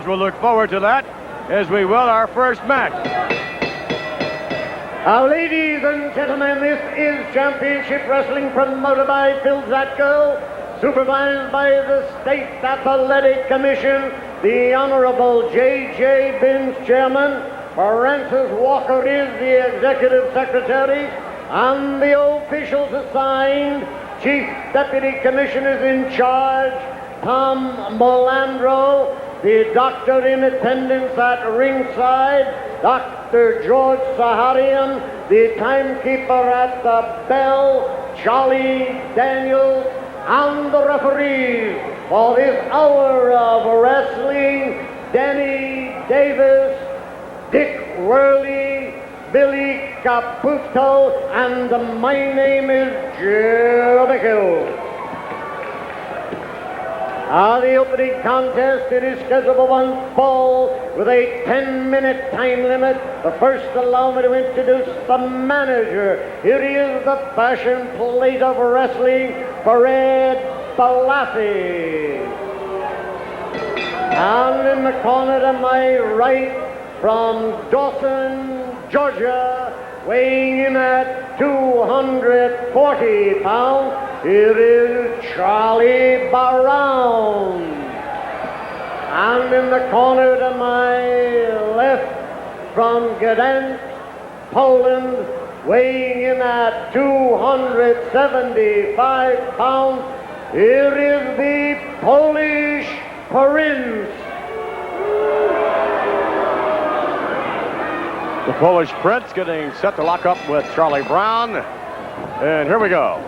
will look forward to that, as we will our first match. Ladies and gentlemen, this is Championship Wrestling promoted by Phil Zatko, supervised by the State Athletic Commission, the Honorable J.J. Binns, Chairman. Francis Walker is the Executive Secretary, and the officials assigned: Chief Deputy Commissioners in charge, Tom Molandro, the doctor in attendance at ringside, Dr. George Saharian, the timekeeper at the bell, Charlie Daniels, and the referees for this hour of wrestling: Danny Davis, Dick Worley, Billy Caputo, and my name is Joe McHill. The opening contest, it is scheduled for one fall with a 10-minute time limit. But first, allow me to introduce the manager. Here he is, the fashion plate of wrestling, Fred Balassi. And in the corner to my right, from Dawson, Georgia, weighing in at 240 pounds, here is Charlie Brown. And in the corner to my left, from Gdansk, Poland, weighing in at 275 pounds, here is the Polish Prince. The Polish Prince getting set to lock up with Charlie Brown. And here we go.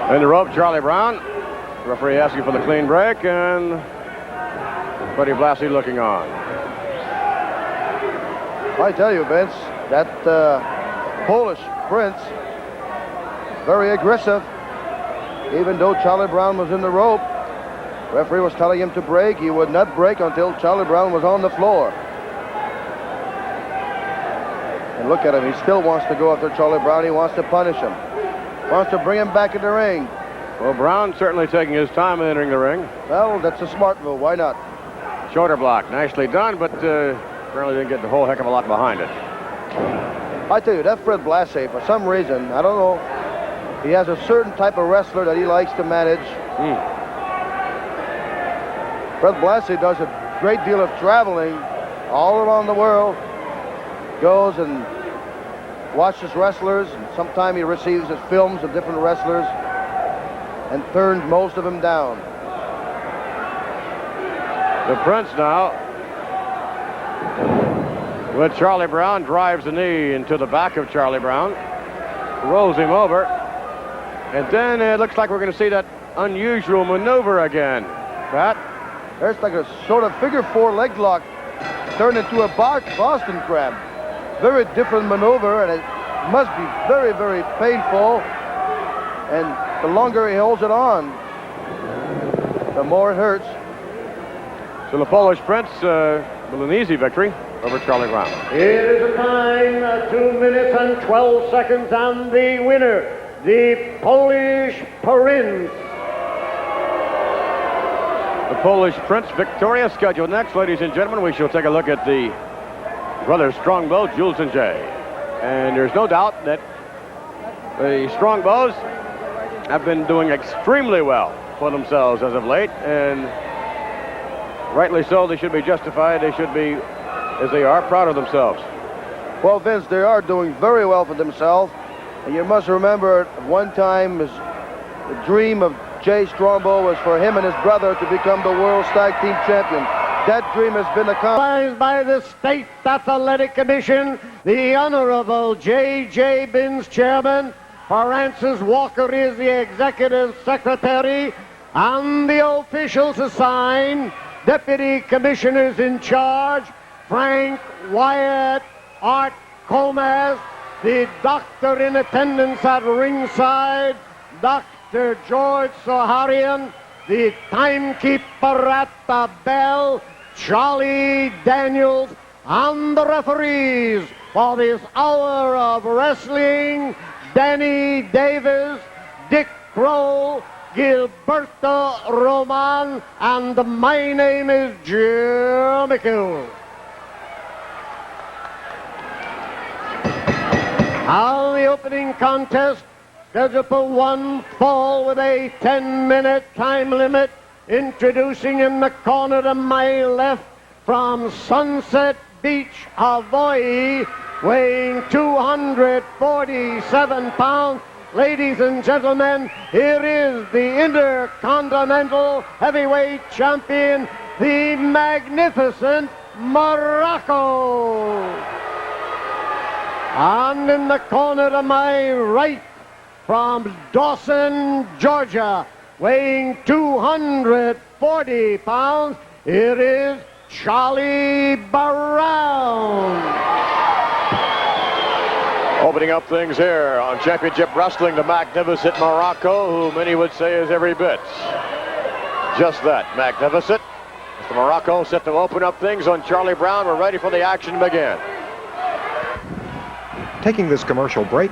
In the rope, Charlie Brown. Referee asking for the clean break, and Freddie Blassie looking on. I tell you, Vince, that Polish Prince, very aggressive. Even though Charlie Brown was in the rope, referee was telling him to break. He would not break until Charlie Brown was on the floor. And look at him, he still wants to go after Charlie Brown. He wants to punish him. Wants to bring him back in the ring. Well, Brown certainly taking his time in entering the ring. Well, that's a smart move. Why not? Shoulder block, nicely done, but apparently didn't get the whole heck of a lot behind it. I tell you, that Fred Blassie, for some reason, I don't know, he has a certain type of wrestler that he likes to manage. Fred Blassie does a great deal of traveling all around the world. Goes and watches wrestlers, and sometimes he receives his films of different wrestlers and turns most of them down. The Prince now, with Charlie Brown, drives the knee into the back of Charlie Brown, rolls him over, and then it looks like we're going to see that unusual maneuver again. Pat? There's like a sort of figure four leg lock turned into a Boston crab. Very different maneuver, and it must be very, very painful. And the longer he holds it on, the more it hurts. So the Polish Prince with an easy victory over Charlie Brown. It is a time, 2 minutes and 12 seconds, and the winner, the Polish Prince. The Polish Prince victorious. Scheduled next, ladies and gentlemen, we shall take a look at the Brothers Strongbow, Jules and Jay. And there's no doubt that the Strongbows have been doing extremely well for themselves as of late, and rightly so. They should be justified. They should be, as they are, proud of themselves. Well, Vince, they are doing very well for themselves. And you must remember, at one time, the dream of Jay Strongbow was for him and his brother to become the world's tag team champion. That dream has been accomplished. By the State Athletic Commission, the Honorable J.J. Binns, Chairman. Francis Walker is the Executive Secretary. And the officials assigned, Deputy Commissioners in charge, Frank Wyatt, Art Comas, the doctor in attendance at ringside, Dr. George Soharian, the timekeeper at the bell, Charlie Daniels, and the referees for this hour of wrestling, Danny Davis, Dick Kroll, Gilberto Roman, and my name is Jim McHugh. Now the opening contest, scheduled for one fall with a 10-minute time limit. Introducing in the corner to my left from Sunset Beach, Hawaii, weighing 247 pounds. Ladies and gentlemen, here is the Intercontinental Heavyweight Champion, the magnificent Muraco. And in the corner to my right, from Dawson, Georgia, weighing 240 pounds, it is Charlie Brown. Opening up things here on Championship Wrestling, the magnificent Muraco, who many would say is every bit just that, magnificent. Mr. Muraco set to open up things on Charlie Brown. We're ready for the action to begin. Taking this commercial break,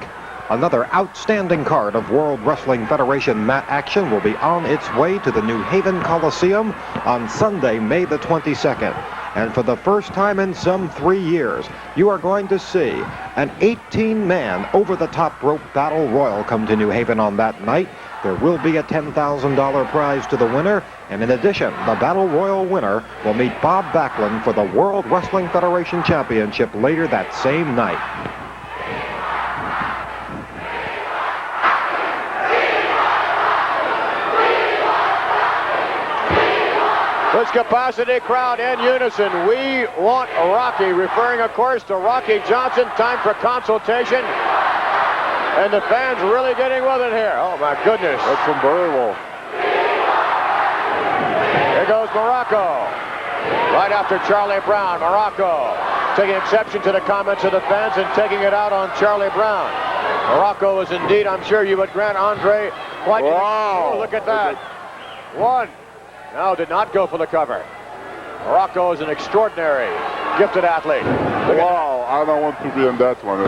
another outstanding card of World Wrestling Federation mat action will be on its way to the New Haven Coliseum on Sunday, May the 22nd. And for the first time in some 3 years, you are going to see an 18-man over-the-top rope battle royal come to New Haven on that night. There will be a $10,000 prize to the winner. And in addition, the Battle Royal winner will meet Bob Backlund for the World Wrestling Federation Championship later that same night. This capacity crowd in unison. We want Rocky, referring, of course, to Rocky Johnson. Time for consultation. And the fans really getting with it here. Oh, my goodness. That's unbelievable. Here goes Muraco. Right after Charlie Brown. Muraco taking exception to the comments of the fans and taking it out on Charlie Brown. Muraco is indeed, I'm sure you would grant Andre, quite... Wow. Oh, look at that. One. No, did not go for the cover. Muraco is an extraordinary, gifted athlete. Wow, I don't want to be in that one.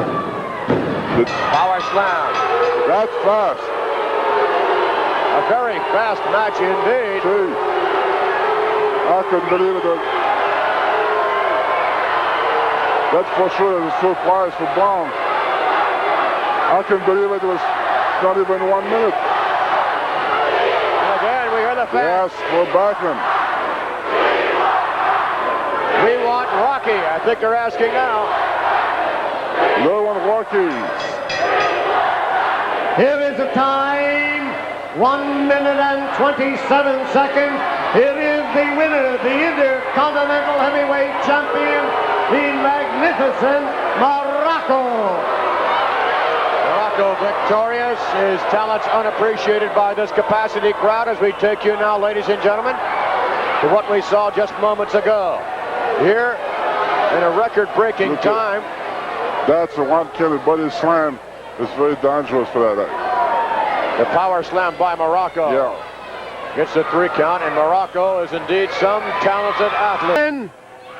Power slam. That's fast. A very fast match indeed. Gee, I couldn't believe it. That's for sure a surprise for Brown. I can't believe it was not even 1 minute. Yes, we're Backlund. We want Rocky. I think they're asking now. They want Rocky. Here is the time, 1 minute and 27 seconds. Here is the winner, the Intercontinental Heavyweight Champion, the magnificent Muraco. Victorious, his talents unappreciated by this capacity crowd, as we take you now, ladies and gentlemen, to what we saw just moments ago. Here, in a record-breaking time. That's a one-killer body slam. It's very dangerous for that. The power slam by Muraco. Yeah. Gets the 3 count, and Muraco is indeed some talented athlete.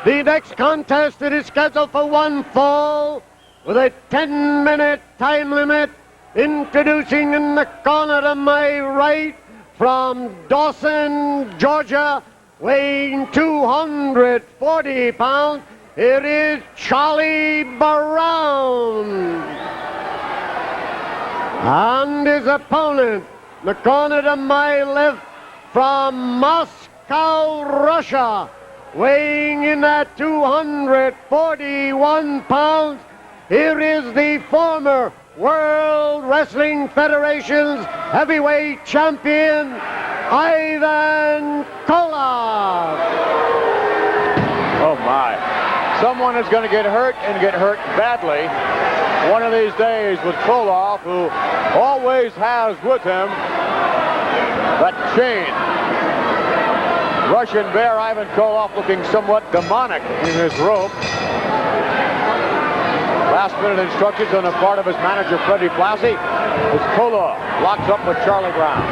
The next contest, it is scheduled for one fall, with a 10-minute time limit. Introducing in the corner to my right, from Dawson, Georgia, weighing 240 pounds, it is Charlie Brown. And his opponent, the corner to my left, from Moscow, Russia, weighing in at 241 pounds, Here is the former World Wrestling Federation's heavyweight champion, Ivan Koloff. Oh, my. Someone is going to get hurt and get hurt badly one of these days with Koloff, who always has with him that chain. Russian Bear Ivan Koloff looking somewhat demonic in his robe. Last-minute instructions on the part of his manager, Freddie Blassie, as Koloff locks up with Charlie Brown.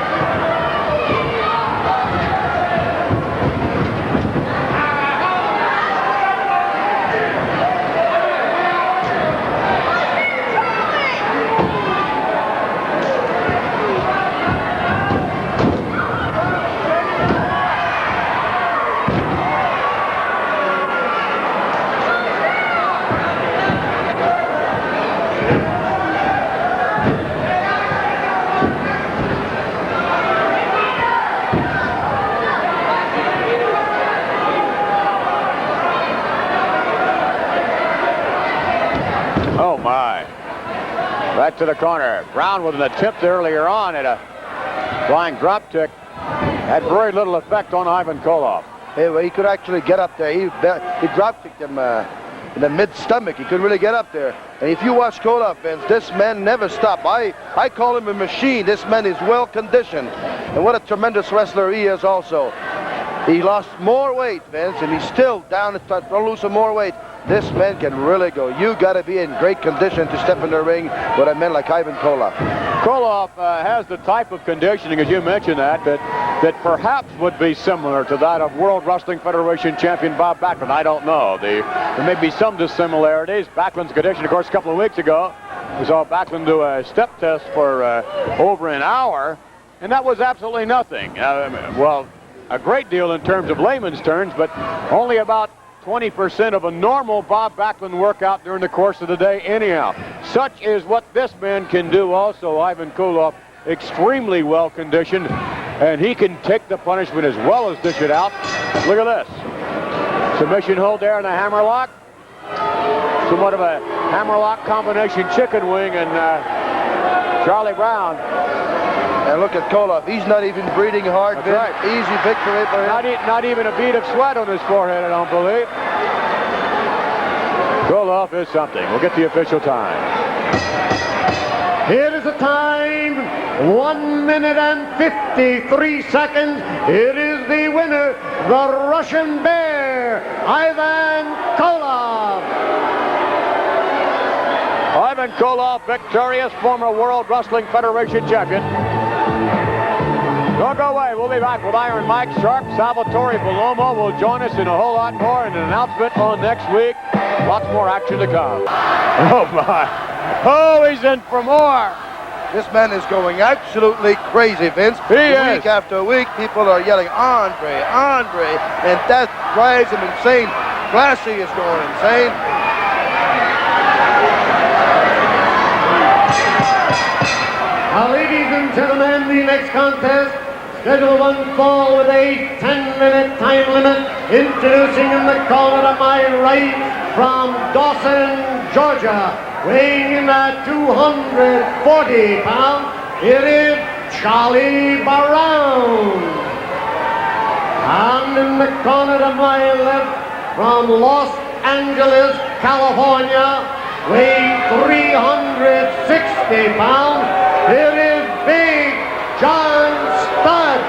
Oh, my. Back to the corner. Brown with an attempt earlier on at a flying drop kick. Had very little effect on Ivan Koloff. Hey, well, he could actually get up there. He drop kicked him in the mid-stomach. He couldn't really get up there. And if you watch Koloff, Vince, this man never stopped. I call him a machine. This man is well conditioned. And what a tremendous wrestler he is also. He lost more weight, Vince, and he's still down to lose some more weight. This man can really go. You got to be in great condition to step in the ring with a man like Ivan Koloff. Koloff has the type of conditioning, as you mentioned, that perhaps would be similar to that of World Wrestling Federation champion Bob Backlund. I don't know. There may be some dissimilarities. Backlund's condition, of course, a couple of weeks ago, we saw Backlund do a step test for over an hour, and that was absolutely nothing. Well, a great deal in terms of layman's terms, but only about 20% of a normal Bob Backlund workout during the course of the day anyhow. Such is what this man can do also. Ivan Koloff, extremely well conditioned, and he can take the punishment as well as dish it out. Look at this. Submission hold there and a hammerlock. Somewhat of a hammerlock combination chicken wing, and Charlie Brown. And look at Koloff. He's not even breathing hard. That's right. Easy victory for him. Not even a bead of sweat on his forehead, I don't believe. Koloff is something. We'll get the official time. Here is the time, 1 minute and 53 seconds. It is the winner, the Russian Bear, Ivan Koloff. Ivan Koloff, victorious, former World Wrestling Federation champion. Don't go away. We'll be back with Iron Mike. Sharpe, Salvatore Palomo will join us in a whole lot more, and an announcement on next week. Lots more action to come. Oh, my. Oh, he's in for more. This man is going absolutely crazy, Vince. Week after week, people are yelling, Andre, Andre, and that drives him insane. Blassie is going insane. Now, ladies and gentlemen, the next contest scheduled to unfold with a 10-minute time limit. Introducing in the corner to my right from Dawson, Georgia, weighing in at 240 pounds, it is Charlie Brown. And in the corner to my left from Los Angeles, California, weighing 360 pounds, it is Big John Studd.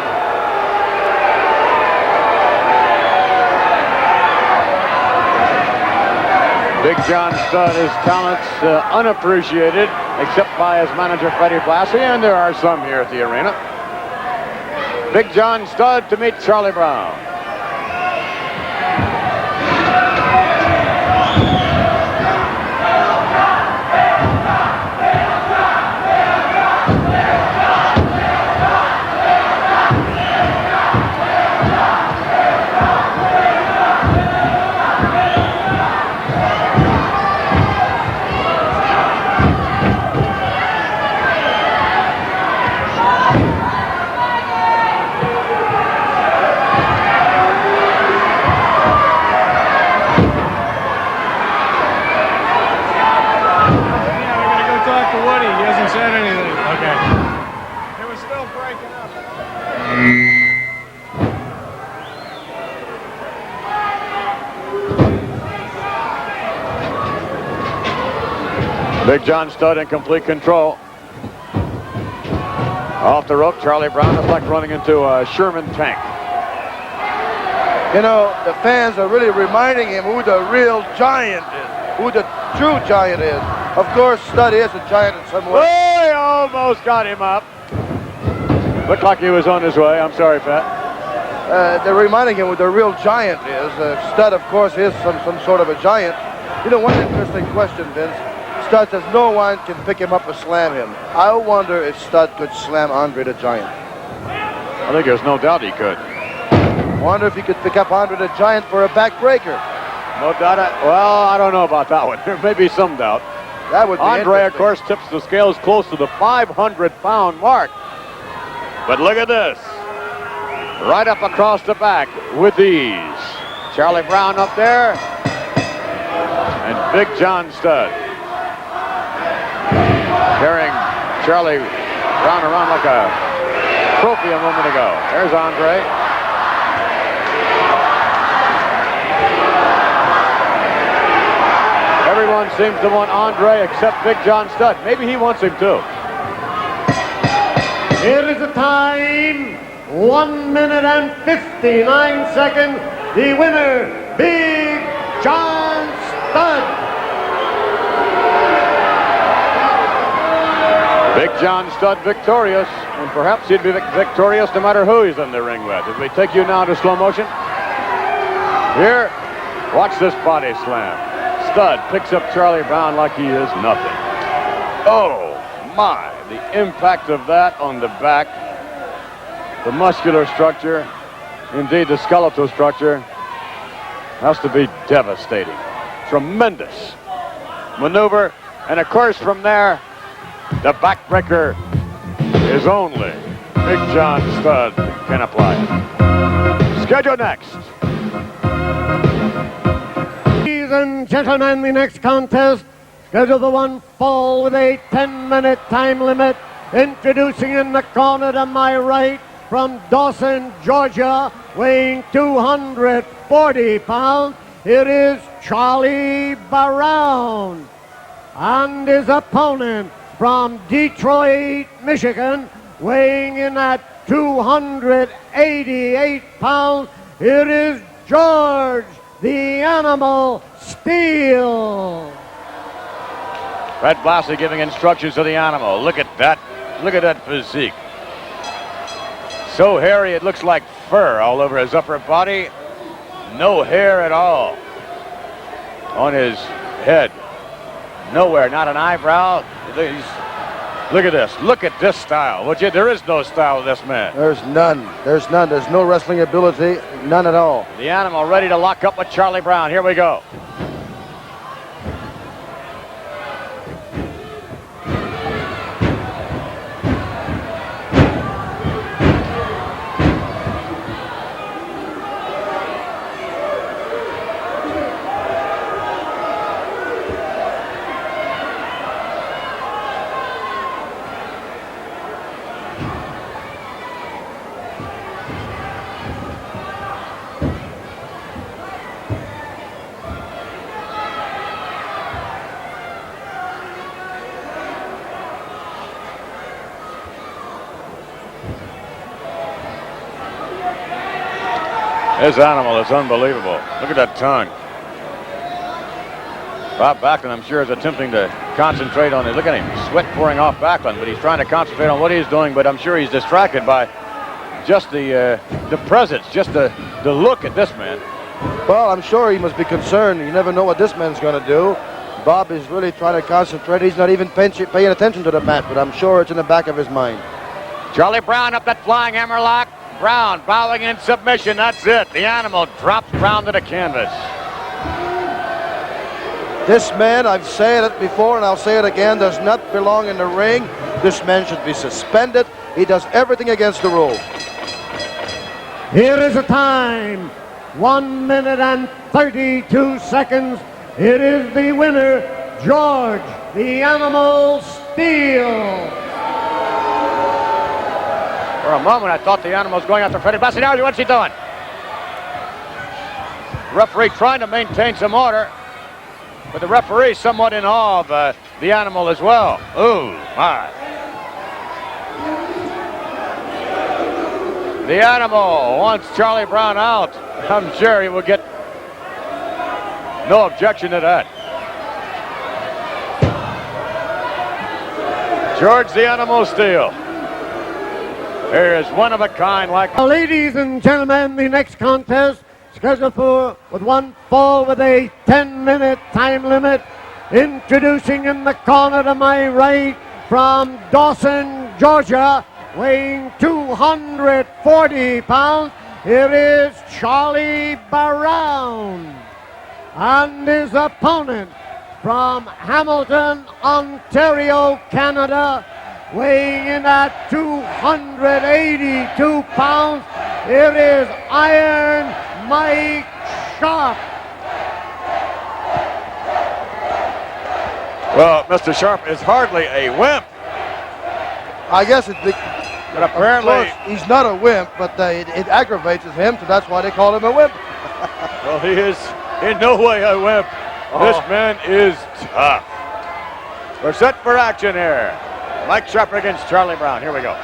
Big John Studd, his talents unappreciated, except by his manager, Freddie Blassie, and there are some here at the arena. Big John Studd to meet Charlie Brown. Big John Studd in complete control. Off the rope, Charlie Brown is like running into a Sherman tank. You know, the fans are really reminding him who the real giant is, who the true giant is. Of course, Studd is a giant in some way. Oh, he almost got him up. Looked like he was on his way. I'm sorry, Pat. They're reminding him who the real giant is. Studd, of course, is some sort of a giant. You know, one interesting question, Vince. Studd says no one can pick him up or slam him. I wonder if Studd could slam Andre the Giant. I think there's no doubt he could. Wonder if he could pick up Andre the Giant for a backbreaker. No doubt. Well, I don't know about that one. There may be some doubt. That would be Andre, of course, tips the scales close to the 500-pound mark. But look at this. Right up across the back with ease. Charlie Brown up there. And Big John Studd carrying Charlie Brown around like a trophy a moment ago. There's Andre. Everyone seems to want Andre except Big John Studd. Maybe he wants him too. Here is the time. 1 minute and 59 seconds. The winner, Big John Studd. Big John Studd victorious, and perhaps he'd be victorious no matter who he's in the ring with. As we take you now to slow motion. Here, watch this body slam. Studd picks up Charlie Brown like he is nothing. Oh my, the impact of that on the back, the muscular structure, indeed the skeletal structure, has to be devastating. Tremendous maneuver, and of course from there, the backbreaker is only Big John Studd can apply it. Schedule next. Ladies and gentlemen, the next contest, scheduled for one fall with a 10-minute time limit. Introducing in the corner to my right from Dawson, Georgia, weighing 240 pounds, it is Charlie Brown. And his opponent from Detroit, Michigan, weighing in at 288 pounds, it is George the Animal Steele. Fred Blassie giving instructions to the Animal. Look at that. Look at that physique. So hairy it looks like fur all over his upper body. No hair at all on his head. Nowhere, not an eyebrow. Look at this. Look at this style. Would you? There is no style of this man. There's none. There's none. There's no wrestling ability. None at all. The Animal ready to lock up with Charlie Brown. Here we go. This Animal is unbelievable. Look at that tongue. Bob Backlund, I'm sure, is attempting to concentrate on it. Look at him, sweat pouring off Backlund, but he's trying to concentrate on what he's doing, but I'm sure he's distracted by just the presence, just the look at this man. Well, I'm sure he must be concerned. You never know what this man's going to do. Bob is really trying to concentrate. He's not even paying attention to the mat, but I'm sure it's in the back of his mind. Charlie Brown up that flying hammerlock. Brown bowing in submission. That's it. The Animal drops Brown to the canvas. This man, I've said it before and I'll say it again, does not belong in the ring. This man should be suspended. He does everything against the rules. Here is the time. 1 minute and 32 seconds. It is the winner, George the Animal Steele. For a moment, I thought the Animal was going after Freddie Blassie. Now, what's he doing? Referee trying to maintain some order. but the referee somewhat in awe of the animal as well. Ooh, my. The animal wants Charlie Brown out. I'm sure he will get no objection to that. George the Animal Steele. Here is one of a kind like... Ladies and gentlemen, the next contest scheduled for with one fall with a 10-minute time limit. Introducing in the corner to my right from Dawson, Georgia, weighing 240 pounds, here is Charlie Brown. And his opponent from Hamilton, Ontario, Canada, weighing in at 282 pounds, here is Iron Mike Sharpe. Well, Mr. Sharpe is hardly a wimp. I guess it's big. But apparently... he's not a wimp, but it aggravates him, so that's why they call him a wimp. Well, he is in no way a wimp. This man is tough. We're set for action here. Mike Sharpe against Charlie Brown. Here we go.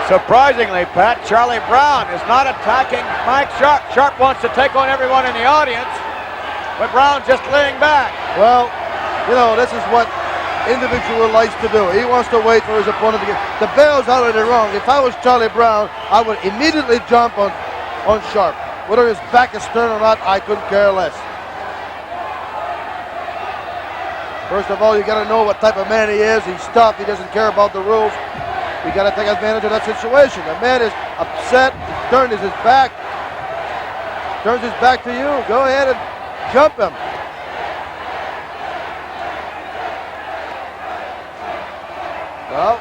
Surprisingly, Pat, Charlie Brown is not attacking Mike Sharpe. Sharpe wants to take on everyone in the audience, but Brown's just laying back. Well, you know, this is what individual likes to do. He wants to wait for his opponent to get... The bell's already rung. If I was Charlie Brown, I would immediately jump on Sharpe. Whether his back is turned or not, I couldn't care less. First of all, you got to know what type of man he is. He's tough. He doesn't care about the rules. You got to take advantage of that situation. The man is upset. He turns his back to you. Go ahead and jump him. Well,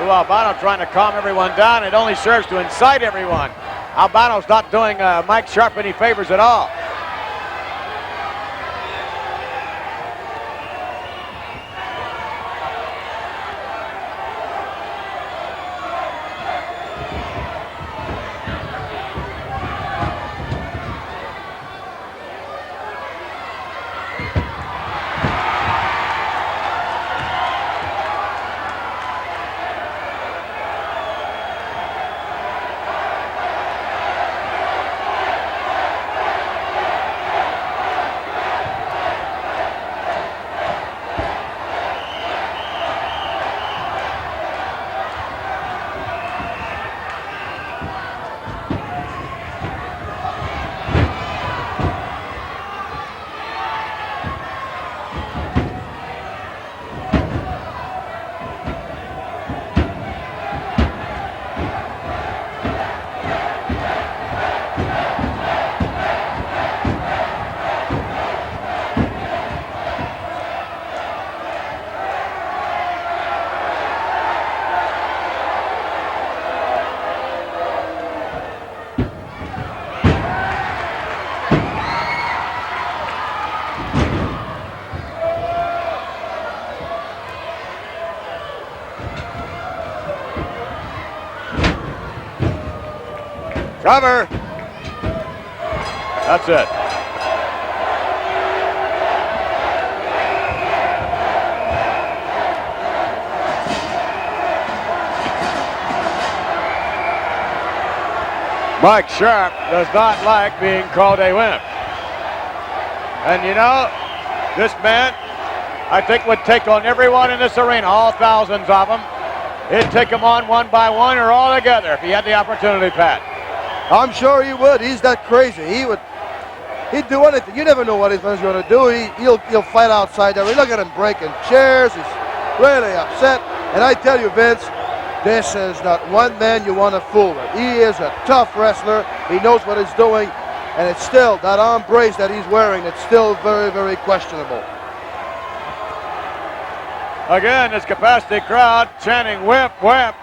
Lou Albano trying to calm everyone down. It only serves to incite everyone. Albano's not doing Mike Sharpe any favors at all. Cover. That's it. Mike Sharpe does not like being called a wimp. And you know, this man, I think, would take on everyone in this arena, all thousands of them. He'd take them on one by one or all together if he had the opportunity, Pat. I'm sure he would. He's that crazy. He'd do anything. You never know what he's going to do. He'll fight outside there. Look at him breaking chairs. He's really upset. And I tell you, Vince, this is not one man you want to fool with. He is a tough wrestler. He knows what he's doing. And it's still, that arm brace that he's wearing, it's still very, very questionable. Again, this capacity crowd chanting whip, whip.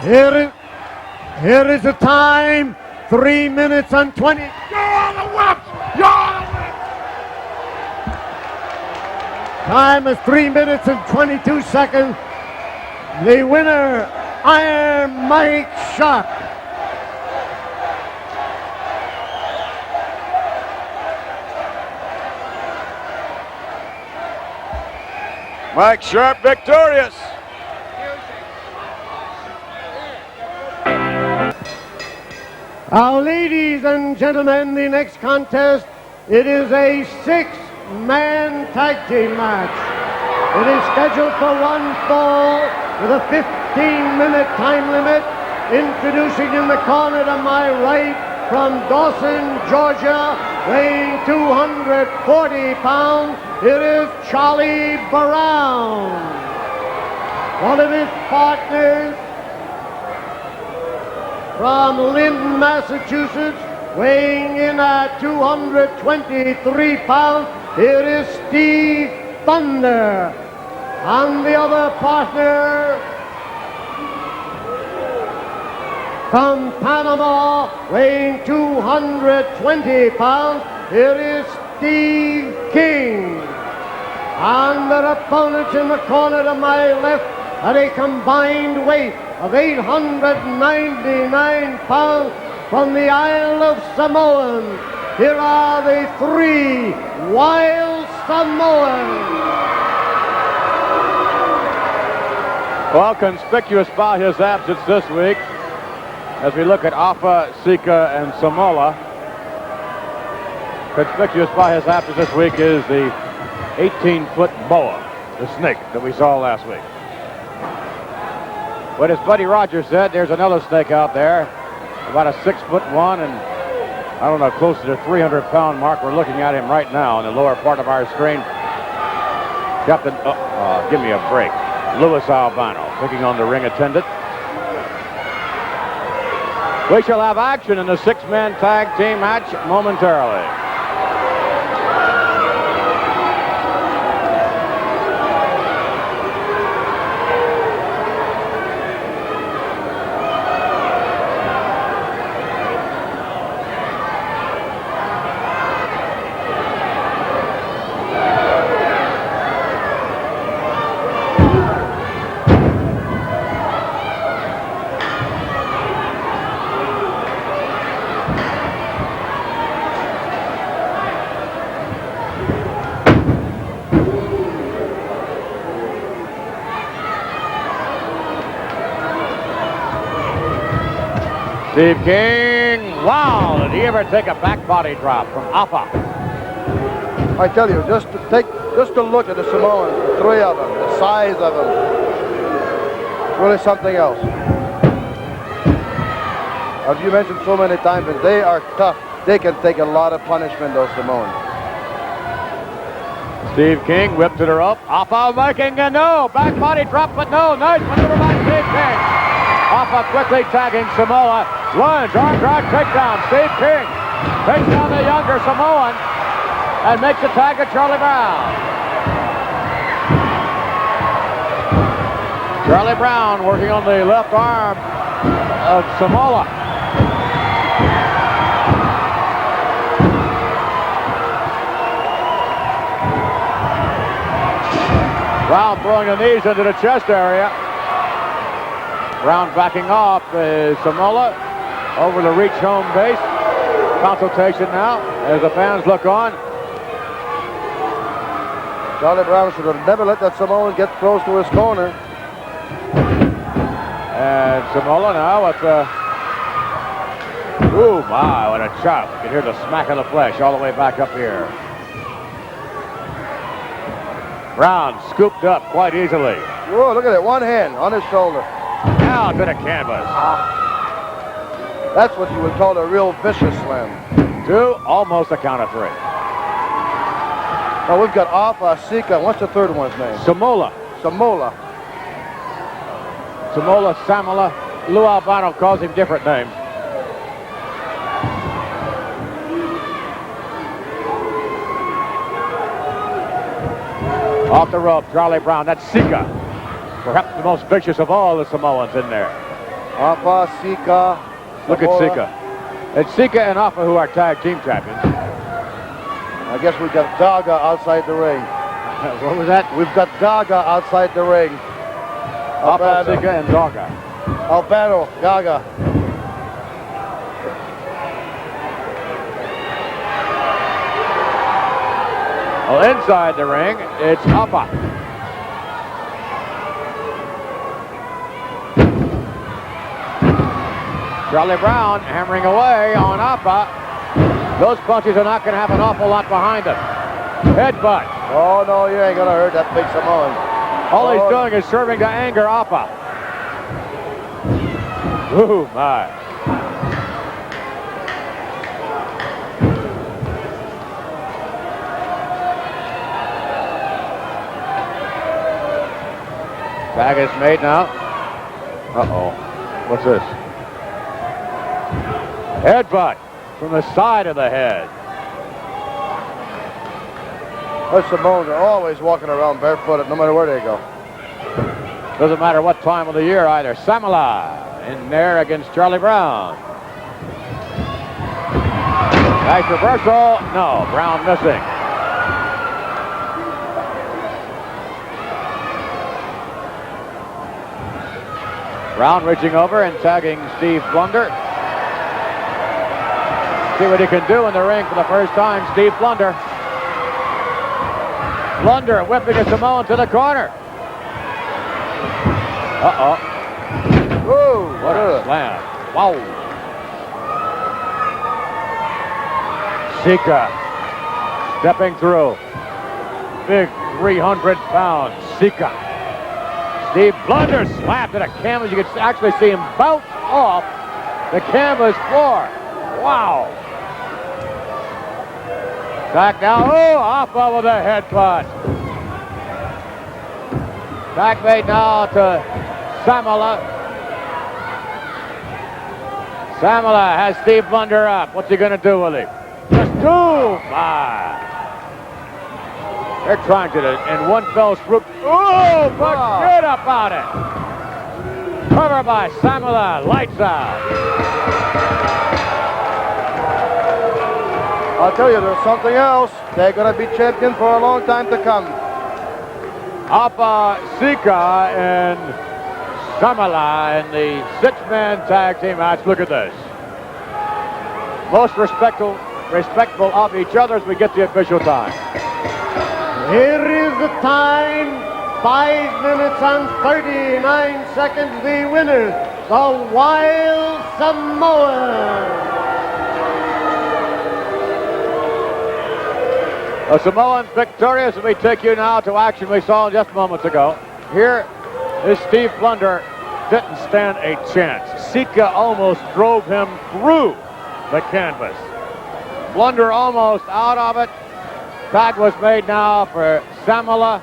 Here is the time, 3 minutes and 20. You're on the whip! You're on the whip! Time is 3 minutes and 22 seconds. The winner, Iron Mike Sharpe. Mike Sharpe victorious. Now, ladies and gentlemen, the next contest, it is a 6-man tag team match. It is scheduled for one fall with a 15-minute time limit. Introducing in the corner to my right from Dawson, Georgia, weighing 240 pounds, it is Charlie Brown. One of his partners from Lynn, Massachusetts, weighing in at 223 pounds, it is Steve Thunder. And the other partner from Panama, weighing 220 pounds, it is Steve King. And their opponents in the corner to my left at a combined weight of 899 pounds from the Isle of Samoans. Here are the 3 Wild Samoans. Well, conspicuous by his absence this week, as we look at Afa, Sika, and Samula. Conspicuous by his absence this week is the 18-foot boa, the snake that we saw last week. But as Buddy Rogers said, there's another snake out there, about a 6'1", and I don't know, close to the 300-pound mark. We're looking at him right now in the lower part of our screen. Captain, give me a break. Louis Albano picking on the ring attendant. We shall have action in the 6-man tag team match momentarily. Steve King, wow, did he ever take a back body drop from Afa? I tell you, just to look at the Samoans, the 3 of them, the size of them, really something else. As you mentioned so many times, they are tough. They can take a lot of punishment, those Samoans. Steve King whipped to the rope. Afa making a no. Back body drop, but no. Nice maneuver by Steve King. Afa quickly tagging Samoa. Lunge, arm drag, takedown. Steve King takes down the younger Samoan and makes a tag of Charlie Brown. Charlie Brown working on the left arm of Samula. Brown throwing the knees into the chest area. Brown backing off Samula over the reach home base. Consultation now as the fans look on. Charlie Brown should have never let that Samoan get close to his corner. And Samula now with ooh my, what a chop. You can hear the smack of the flesh all the way back up here. Brown scooped up quite easily. Whoa, look at it, one hand on his shoulder. Down to the canvas. That's what you would call a real vicious slam. 2, almost a count of 3. Now we've got Alpha, Sika. What's the third one's name? Samula. Samula. Samula. Lou Albano calls him different names. Off the rope, Charlie Brown. That's Sika. Perhaps the most vicious of all the Samoans in there. Alpha, Sika. Look at Sika. It's Sika and Alpha who are tag team champions. I guess we've got Daga outside the ring. What was that? We've got Daga outside the ring. Alpha, Sika, and Daga. Albano, Gaga. Well, inside the ring, it's Alpha. Charlie Brown hammering away on Alpha. Those punches are not going to have an awful lot behind them. Headbutt. Oh, no, you ain't going to hurt that big Samoan. All he's doing is serving to anger Alpha. Ooh, my. Tag is made now. Uh-oh. What's this? Headbutt from the side of the head. Those Samoans are always walking around barefooted no matter where they go. Doesn't matter what time of the year either. Samula in there against Charlie Brown. Nice reversal. No, Brown missing. Brown reaching over and tagging Steve Blunder. See what he can do in the ring for the first time. Steve Blunder. Blunder whipping a Samoan to the corner. Uh-oh. Whoa, What a slam. Wow. Sika stepping through. Big 300 pounds. Sika. Steve Blunder slapped at a canvas. You can actually see him bounce off the canvas floor. Wow. Back now. Oh, off over the headbutt. Back made now to Samula. Samula has Steve Blunder up. What's he going to do with him? Just they're trying to, in one fell swoop. Oh, forget about it. Cover by Samula. Lights out. I'll tell you, there's something else. They're going to be champion for a long time to come. Alpha, Sika, and Samula in the six-man tag team match. Look at this. Most respectful of each other as we get the official time. Here is the time, 5 minutes and 39 seconds. The winners, the Wild Samoans. The Samoans victorious, and we take you now to action we saw just moments ago. Here is Steve Blunder. Didn't stand a chance. Sika almost drove him through the canvas. Blunder almost out of it. Tag was made now for Samula.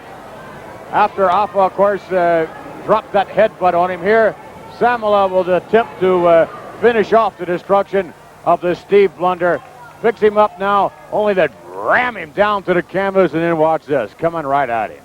After Alpha, of course, dropped that headbutt on him here, Samula will attempt to finish off the destruction of the Steve Blunder. Picks him up now, only to ram him down to the canvas, and then watch this, coming right at him.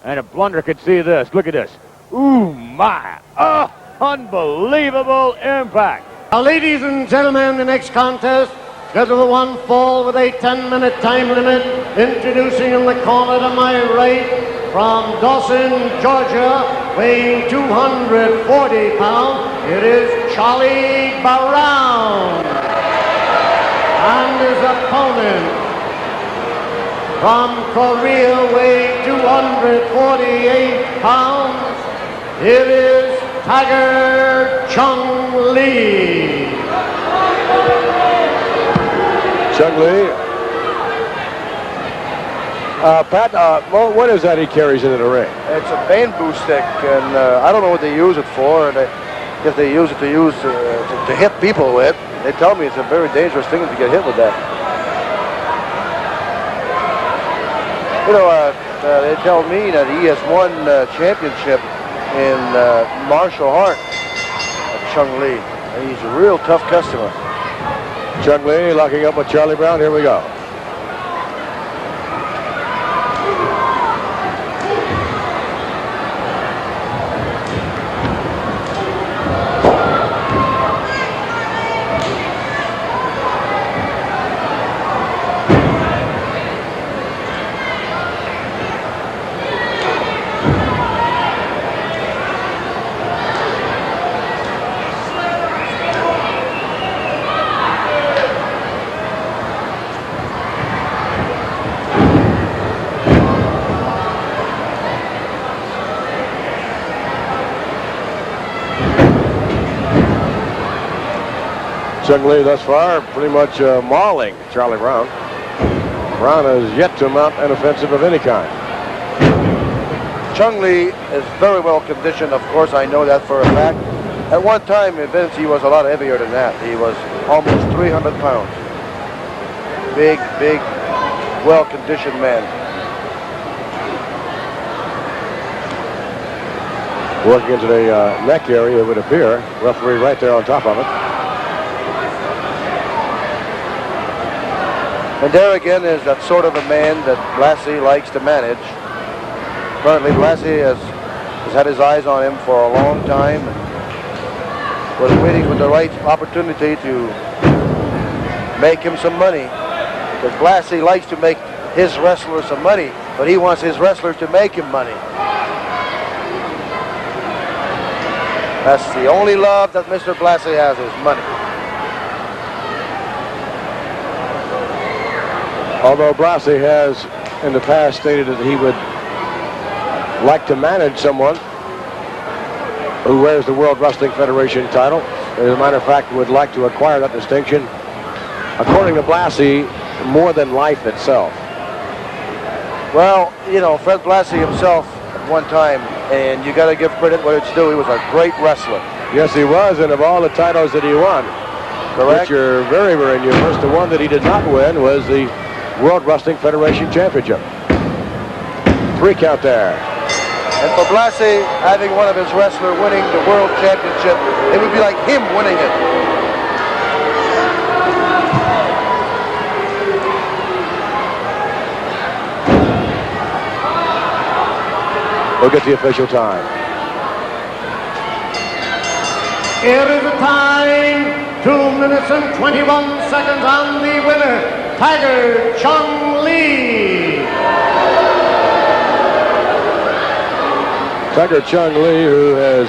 And if Blunder could see this, look at this. Ooh, my. Oh, unbelievable impact. Now, ladies and gentlemen, the next contest, scheduled for one fall with a 10-minute time limit. Introducing in the corner to my right, from Dawson, Georgia, weighing 240 pounds, it is Charlie Brown. And his opponent, from Korea, weighing 248 pounds, it is Tiger Chung Lee. Chung Lee Pat, what is that he carries into the ring? It's a bamboo stick, and I don't know what they use it for. And if they use it to hit people with, they tell me it's a very dangerous thing to get hit with that. You know, they tell me that he has won championship in martial art at Chung Lee. And he's a real tough customer. Chung Lee locking up with Charlie Brown. Here we go. Chung Lee thus far pretty much mauling Charlie Brown. Brown has yet to mount an offensive of any kind. Chung Lee is very well conditioned, of course, I know that for a fact. At one time, Vince, he was a lot heavier than that. He was almost 300 pounds. Big, well-conditioned man. Working into the neck area, it would appear. Referee right there on top of it. And there again is that sort of a man that Blassie likes to manage. Currently, Blassie has had his eyes on him for a long time. Was waiting for the right opportunity to make him some money. Because Blassie likes to make his wrestlers some money, but he wants his wrestlers to make him money. That's the only love that Mr. Blassie has, is money. Although Blassie has in the past stated that he would like to manage someone who wears the World Wrestling Federation title. As a matter of fact, would like to acquire that distinction. According to Blassie, more than life itself. Well, you know, Fred Blassie himself at one time, and you got to give credit where it's due, he was a great wrestler. Yes, he was, and of all the titles that he won, Correct. which are very, very numerous, the one that he did not win was the World Wrestling Federation Championship. 3 count there. And for Blassie, having one of his wrestlers winning the World Championship, it would be like him winning it. We'll get the official time. Here is the time, 2 minutes and 21 seconds on the winner, Tiger Chung Lee. Tiger Chung Lee, who has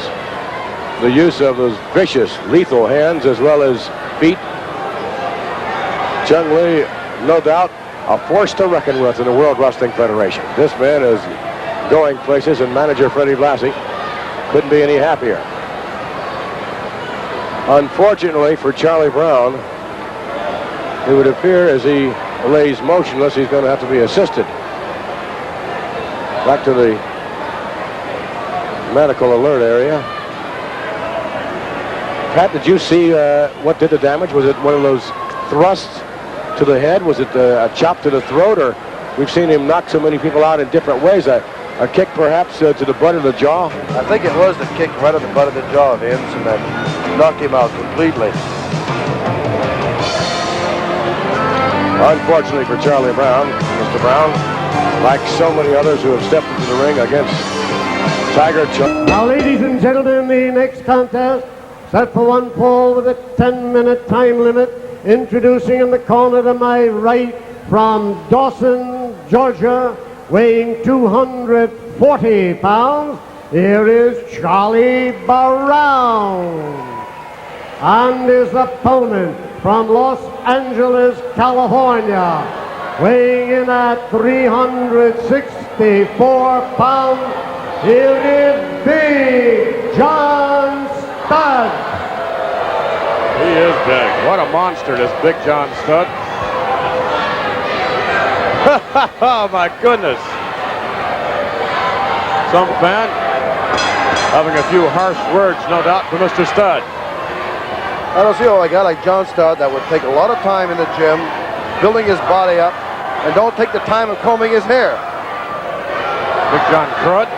the use of those vicious, lethal hands as well as feet. Chung Lee, no doubt, a force to reckon with in the World Wrestling Federation. This man is going places, and manager Freddie Blassie couldn't be any happier. Unfortunately for Charlie Brown, it would appear as he lays motionless, he's going to have to be assisted. Back to the medical alert area. Pat, did you see what did the damage? Was it one of those thrusts to the head? Was it a chop to the throat? Or we've seen him knock so many people out in different ways. A kick perhaps to the butt of the jaw? I think it was the kick right on the butt of the jaw, Vince, and that knocked him out completely. Unfortunately for Charlie Brown, Mr. Brown, like so many others who have stepped into the ring against Tiger Chung. Now, ladies and gentlemen, the next contest, set for one fall with a 10-minute time limit. Introducing in the corner to my right from Dawson, Georgia, weighing 240 pounds, here is Charlie Brown. And his opponent from Los Angeles, California, weighing in at 364 pounds, here is Big John Studd. He is big. What a monster, this Big John Studd. Oh, my goodness. Some fan having a few harsh words, no doubt, for Mr. Studd. I don't see how a guy like John Studd that would take a lot of time in the gym, building his body up, and don't take the time of combing his hair. Big John Crud.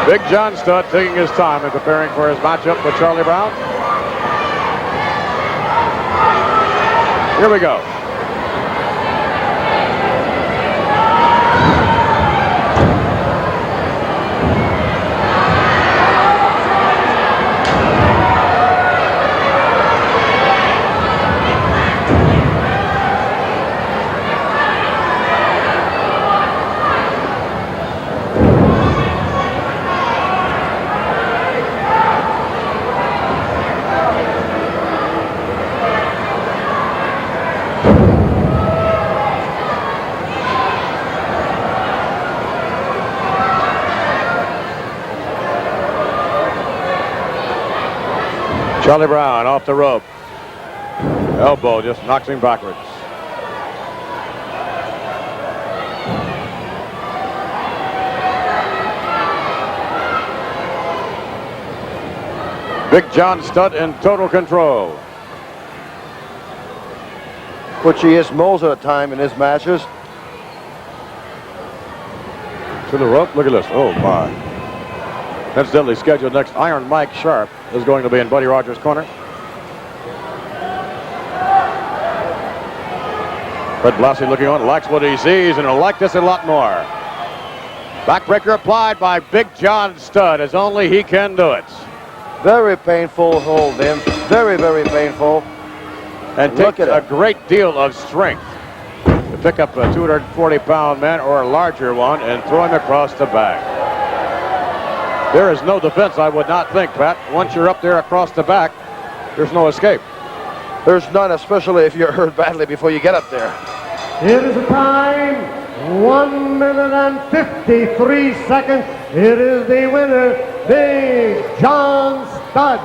Big John Studd taking his time and preparing for his matchup with Charlie Brown. Here we go. Charlie Brown off the rope. Elbow just knocks him backwards. Big John Studd in total control. Which he is most of the time in his matches. To the rope. Look at this. Oh, my. Incidentally scheduled next, Iron Mike Sharpe is going to be in Buddy Rogers' corner. Fred Blassie looking on, likes what he sees, and he'll like this a lot more. Backbreaker applied by Big John Studd, as only he can do it. Very painful hold, Vince. Very, very painful. And takes a great deal of strength to pick up a 240-pound man or a larger one and throw him across the back. There is no defense, I would not think, Pat. Once you're up there across the back, there's no escape. There's none, especially if you're hurt badly before you get up there. It is a time, 1 minute and 53 seconds. It is the winner, Big John Studd.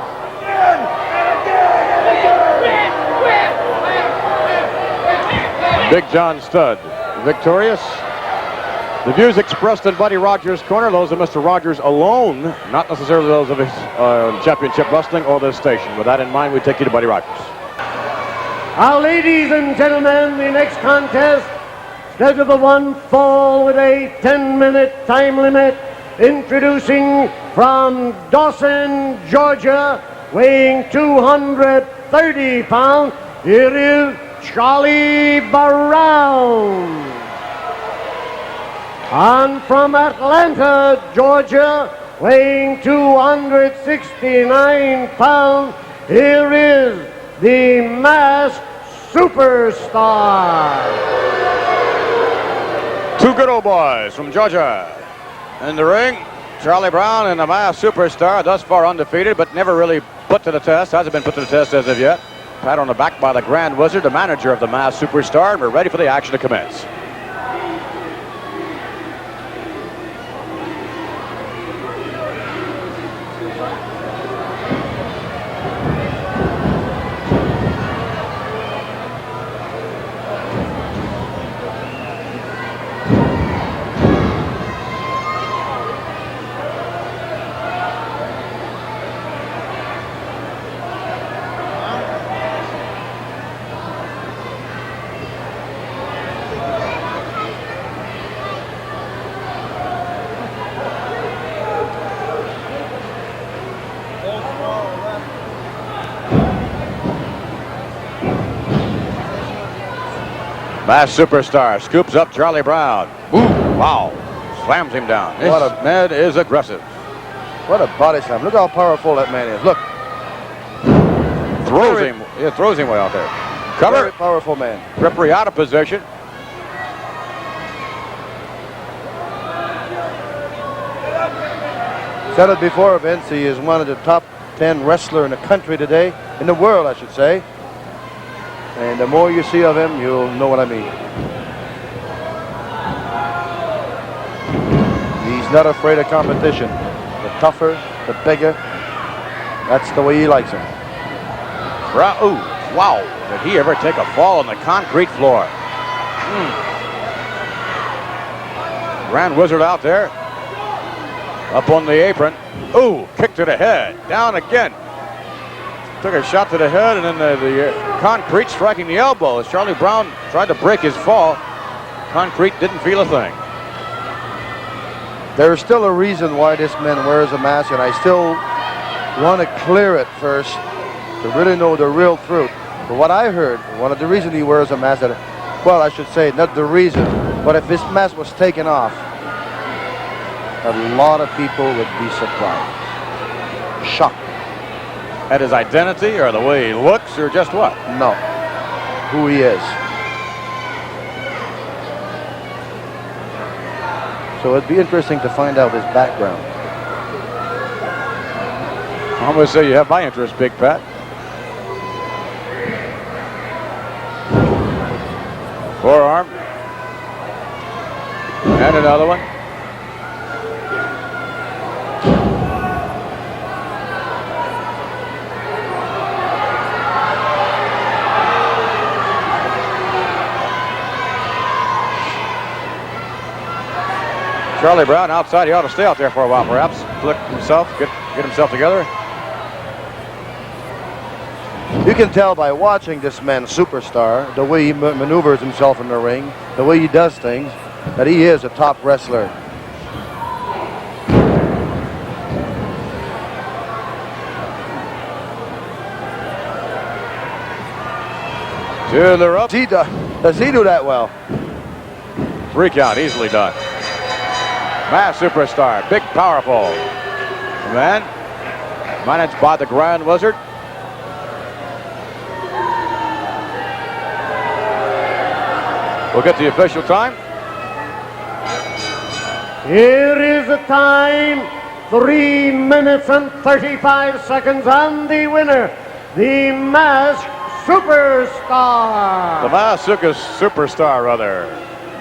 Big John Studd, victorious. The views expressed in Buddy Rogers' corner, those of Mr. Rogers alone, not necessarily those of his championship wrestling or this station. With that in mind, we take you to Buddy Rogers. Now, ladies and gentlemen, the next contest, scheduled for one fall with a 10-minute time limit. Introducing from Dawson, Georgia, weighing 230 pounds, it is Charlie Brown. And from Atlanta, Georgia, weighing 269 pounds, here is the Masked Superstar. Two good old boys from Georgia. In the ring, Charlie Brown and the Masked Superstar, thus far undefeated, but never really put to the test. Hasn't been put to the test as of yet. Pat on the back by the Grand Wizard, the manager of the Masked Superstar, and we're ready for the action to commence. Masked Superstar scoops up Charlie Brown. Boom! Wow! Slams him down. This man is aggressive. What a body slam. Look how powerful that man is. Look. Throws him. Yeah, throws him way out there. Cover. Very powerful man. Rippery out of position. Said it before, Vince. He is one of the top 10 wrestler in the country today. In the world, I should say. And the more you see of him, you'll know what I mean. He's not afraid of competition. The tougher, the bigger, That's the way he likes him. Ooh, wow. Did he ever take a fall on the concrete floor? Grand Wizard out there. Up on the apron. Ooh, kick to the head. Down again. Took a shot to the head, and then the concrete striking the elbow as Charlie Brown tried to break his fall. Concrete didn't feel a thing. There's still a reason why this man wears a mask, and I still want to clear it first to really know the real truth. But what I heard, one of the reasons he wears a mask, well, I should say, not the reason, but if this mask was taken off, a lot of people would be surprised. Shocked. At his identity, or the way he looks, or just what? No. Who he is. So it'd be interesting to find out his background. I'm going to say you have my interest, Big Pat. Forearm. And another one. Charlie Brown outside. He ought to stay out there for a while, perhaps. Flick himself, get himself together. You can tell by watching this man, Superstar, the way he maneuvers himself in the ring, the way he does things, that he is a top wrestler. To the rope. Does he do that well? 3 count, easily done. Mass Superstar, big, powerful man, managed by the Grand Wizard. We'll get the official time. Here is the time, 3 minutes and 35 seconds, and the winner, the Masked Superstar. The Masked Superstar, rather,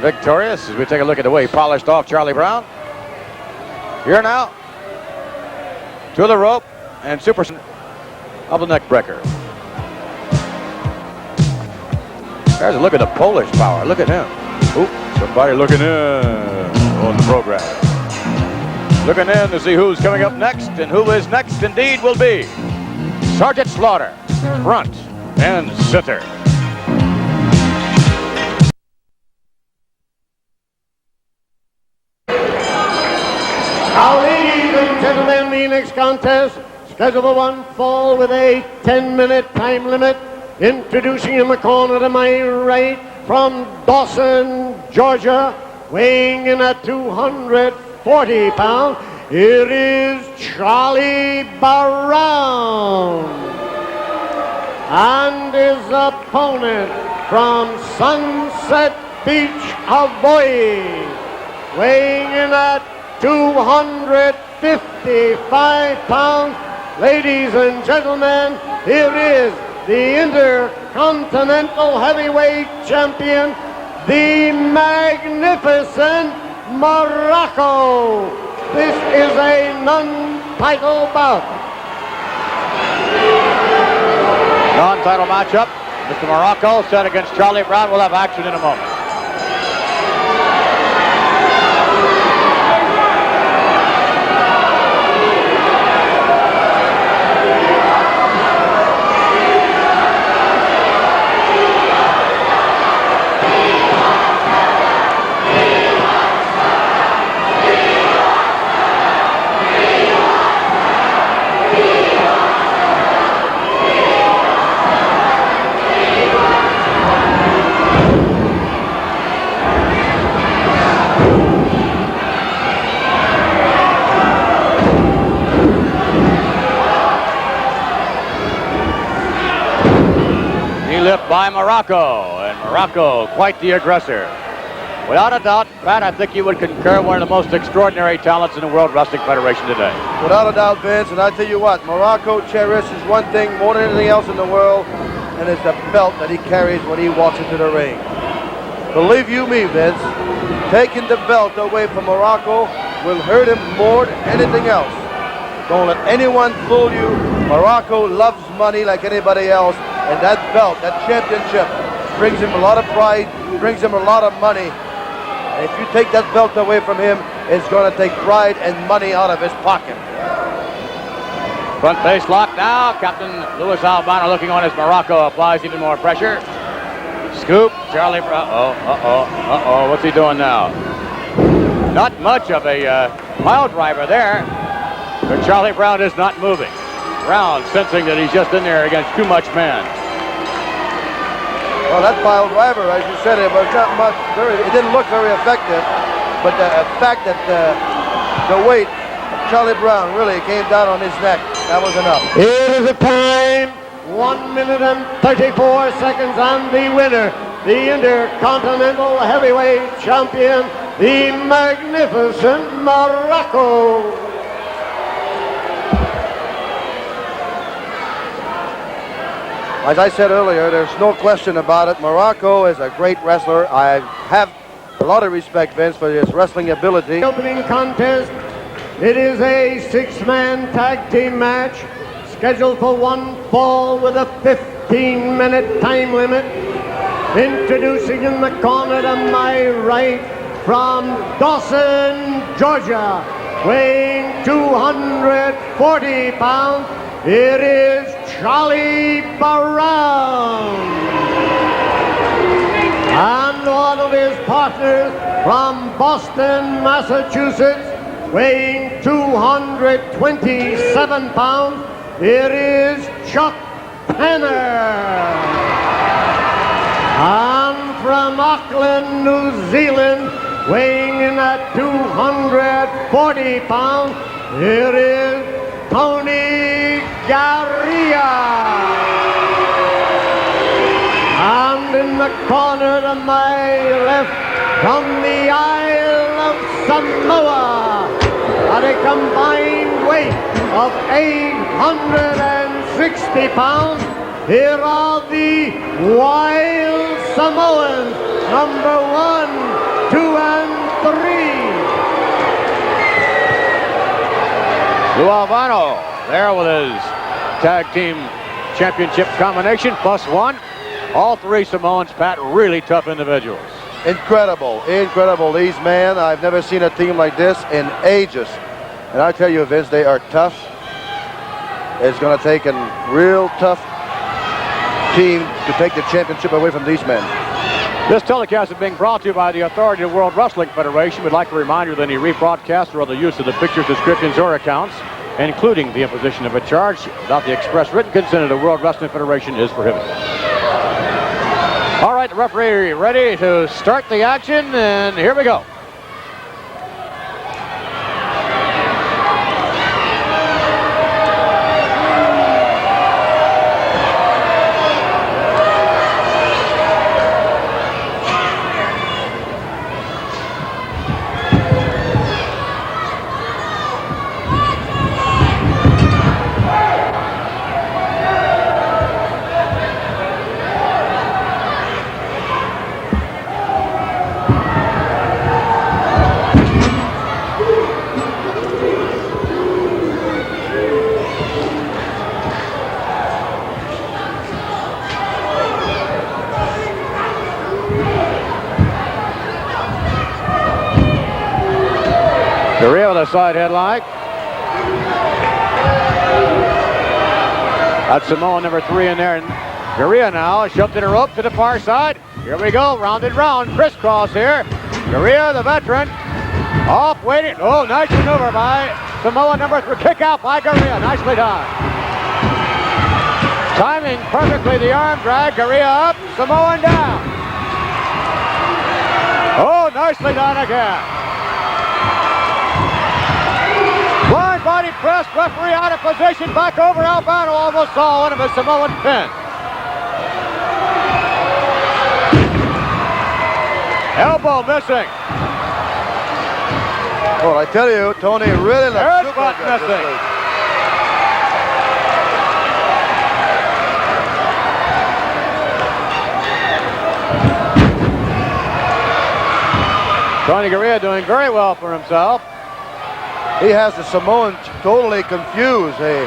victorious as we take a look at the way he polished off Charlie Brown. Here now, to the rope, and Superstar of the neck breaker. There's a look at the Polish power. Look at him. Oop, somebody looking in on the program. Looking in to see who's coming up next, and who is next indeed will be Sergeant Slaughter, front and center. Now, ladies and gentlemen, the next contest, scheduled for one fall with a 10-minute time limit. Introducing in the corner to my right from Dawson, Georgia, weighing in at 240 pounds, it is Charlie Brown. And his opponent from Sunset Beach, Hawaii, weighing in at 255 pounds. Ladies and gentlemen, here is the Intercontinental Heavyweight Champion, the magnificent Muraco. This is a non-title bout. Non-title matchup. Mr. Muraco set against Charlie Brown. We'll have action in a moment. By Muraco, and Muraco quite the aggressor. Without a doubt, Pat, I think you would concur, one of the most extraordinary talents in the World Wrestling Federation today. Without a doubt, Vince, and I tell you what, Muraco cherishes one thing more than anything else in the world, and it's the belt that he carries when he walks into the ring. Believe you me, Vince, taking the belt away from Muraco will hurt him more than anything else. Don't let anyone fool you. Morocco loves money like anybody else, and that belt, that championship, brings him a lot of pride, brings him a lot of money. And if you take that belt away from him, it's going to take pride and money out of his pocket. Front face lock now. Captain Louis Albano looking on as Muraco applies even more pressure. Scoop. Charlie Brown. What's he doing now? Not much of a pile driver there, but Charlie Brown is not moving. Brown sensing that he's just in there against too much man. Well, that pile driver, as you said, it was not much. It didn't look very effective, but the fact that the weight of Charlie Brown really came down on his neck, that was enough. It is a time, 1 minute and 34 seconds, and the winner, the Intercontinental Heavyweight Champion, the magnificent Muraco. As I said earlier, there's no question about it. Muraco is a great wrestler. I have a lot of respect, Vince, for his wrestling ability. Opening contest. It is a 6-man tag team match scheduled for one fall with a 15-minute time limit. Introducing in the corner to my right from Dawson, Georgia, weighing 240 pounds, it is Charlie Brown. And one of his partners from Boston, Massachusetts, weighing 227 pounds, it is Chuck Tanner. And from Auckland, New Zealand, weighing in at 240 pounds, it is Tony Garea. And in the corner to my left, from the Isle of Samoa, at a combined weight of 860 pounds, here are the Wild Samoans, number 1, 2, and 3. Lou Albano there with his tag team championship combination, +1. All 3 Samoans, Pat, really tough individuals. Incredible, incredible. These men, I've never seen a team like this in ages. And I tell you, Vince, they are tough. It's going to take a real tough team to take the championship away from these men. This telecast is being brought to you by the authority of the World Wrestling Federation. We'd like to remind you that any rebroadcast or other use of the pictures, descriptions, or accounts, including the imposition of a charge without the express written consent of the World Wrestling Federation, is prohibited. All right, the referee ready to start the action, and here we go. Garea with a side headlock. That's Samoa number 3 in there. And Garea now shoved to the rope to the far side. Here we go, round and round, crisscross here. Garea, the veteran, off waiting. Oh, nice maneuver by Samoa number 3. Kick out by Garea, nicely done. Timing perfectly the arm drag. Garea up, Samoan down. Oh, nicely done again. Blind body press, referee out of position, back over. Albano almost saw one of his Samoan pin. Elbow missing. Well, I tell you, Tony really looks super good this missing. week. Tony Garea doing very well for himself. He has the Samoan totally confused. Hey,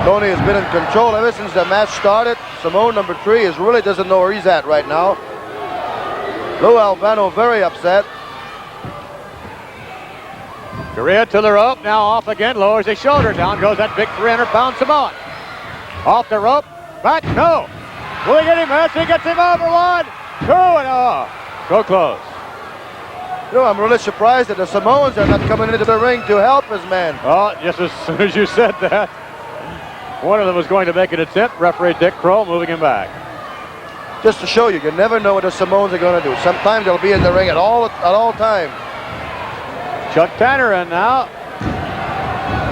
Tony has been in control ever since the match started. Samoan number 3 really doesn't know where he's at right now. Lou Albano very upset. Garea to the rope, now off again, lowers his shoulder, down goes that big 300-pound Samoan. Off the rope, back, no. Will he get him? Yes, he gets him over 1, 2, and so close. You know, I'm really surprised that the Samoans are not coming into the ring to help his man. Oh, just as soon as you said that, one of them was going to make an attempt. Referee Dick Kroll moving him back. Just to show you, you never know what the Samoans are going to do. Sometimes they'll be in the ring at all times. Chuck Tanner in now,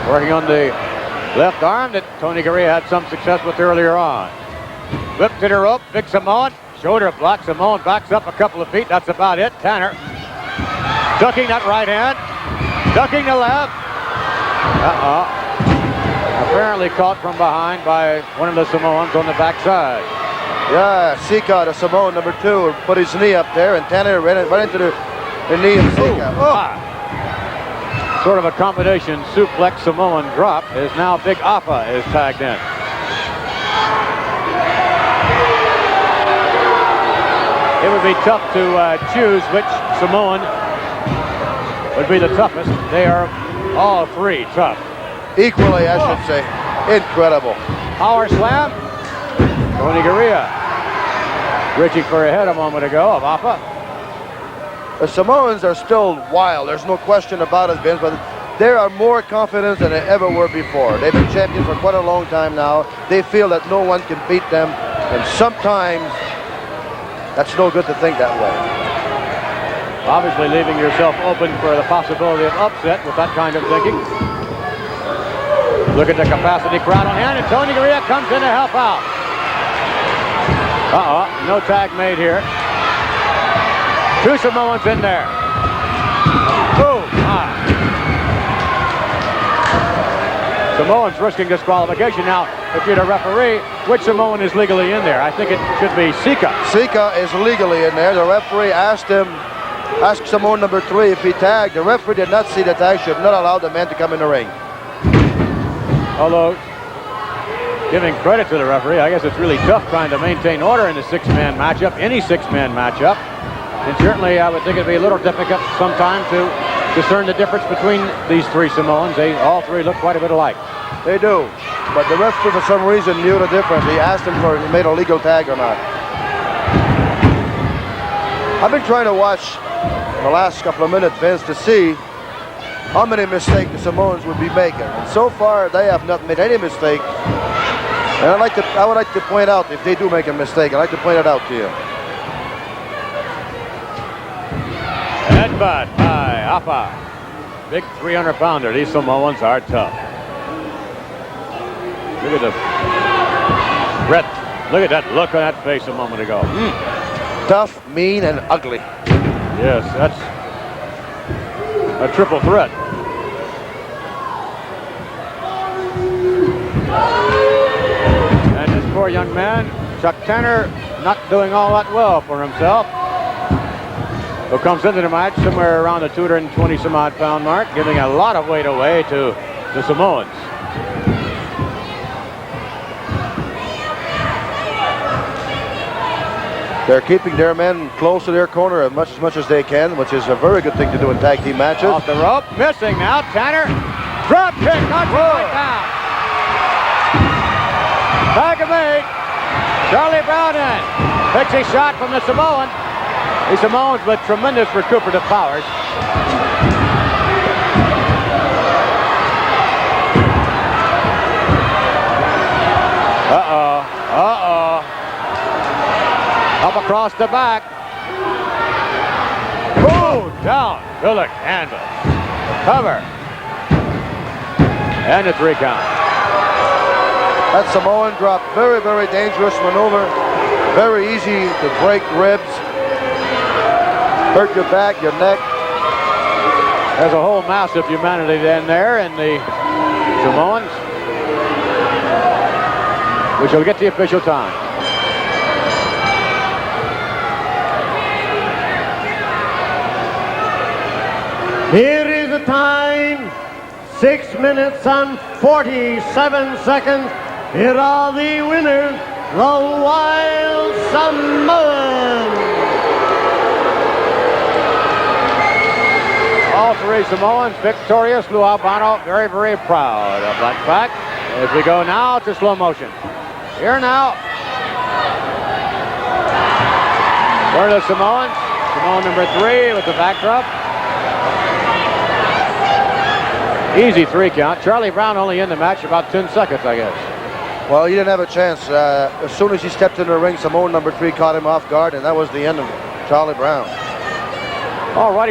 working on the left arm that Tony Garea had some success with earlier on. Whip to the rope, big Samoan, shoulder block. Samoan backs up a couple of feet. That's about it. Tanner ducking that right hand, ducking the left. Apparently caught from behind by one of the Samoans on the backside. Yeah, Sika, the Samoan number 2, put his knee up there, and Tanner ran into the knee of Sika. Sort of a combination suplex Samoan drop is now Big Appa is tagged in. It would be tough to choose which Samoan would be the toughest. They are all 3 tough. Equally, I should say. Incredible. Power slam. Tony Garea reaching for a head a moment ago of Appa. The Samoans are still wild. There's no question about it, Vince, but they are more confident than they ever were before. They've been champions for quite a long time now. They feel that no one can beat them, and sometimes that's no good to think that way. Obviously leaving yourself open for the possibility of upset with that kind of thinking. Look at the capacity crowd on hand, and Tony Garea comes in to help out. No tag made here. 2 Samoans in there. Samoans risking disqualification. Now, if you're the referee, which Samoan is legally in there? I think it should be Sika. Sika is legally in there. The referee asked Samoan number 3 if he tagged. The referee did not see the tag, should not allow the man to come in the ring. Although, giving credit to the referee, I guess it's really tough trying to maintain order in the 6-man matchup, any 6-man matchup. And certainly I would think it'd be a little difficult sometime to discern the difference between these 3 Samoans. They all 3 look quite a bit alike. They do. But the referee for some reason knew the difference. He asked him if he made a legal tag or not. I've been trying to watch the last couple of minutes, Vince, to see how many mistakes the Samoans would be making. And so far, they have not made any mistake. And I would like to point out, if they do make a mistake, I'd like to point it out to you. Headbutt by Appa. Big 300-pounder. These Samoans are tough. Look at the breadth. Look at that look on that face a moment ago. Tough, mean, and ugly. Yes, that's a triple threat. And this poor young man, Chuck Tanner, not doing all that well for himself. Who comes into the match somewhere around the 220 some odd pound mark, giving a lot of weight away to the Samoans. They're keeping their men close to their corner as much as they can, which is a very good thing to do in tag team matches. Off the rope, missing now. Tanner, drop kick, knocks him right down. Tag of 8. Charlie Brown in. Pixie shot from the Samoan. The Samoans with tremendous recuperative powers. Up across the back. Boom! Down to the canvas. Cover. And a 3 count. That Samoan drop, very, very dangerous maneuver. Very easy to break ribs. Hurt your back, your neck. There's a whole mass of humanity in there in the Samoans. We shall get the official time. Here is the time, 6 minutes and 47 seconds. Here are the winners, the Wild Samoans. All three Samoans victorious. Lou Albano very, very proud of that fact. As we go now to slow motion. Here now. Where are the Samoans? Samoan number 3 with the backdrop. Easy 3 count. Charlie Brown only in the match about 10 seconds, I guess. Well, he didn't have a chance. As soon as he stepped into the ring, Samoan number 3 caught him off guard, and that was the end of Charlie Brown. All righty.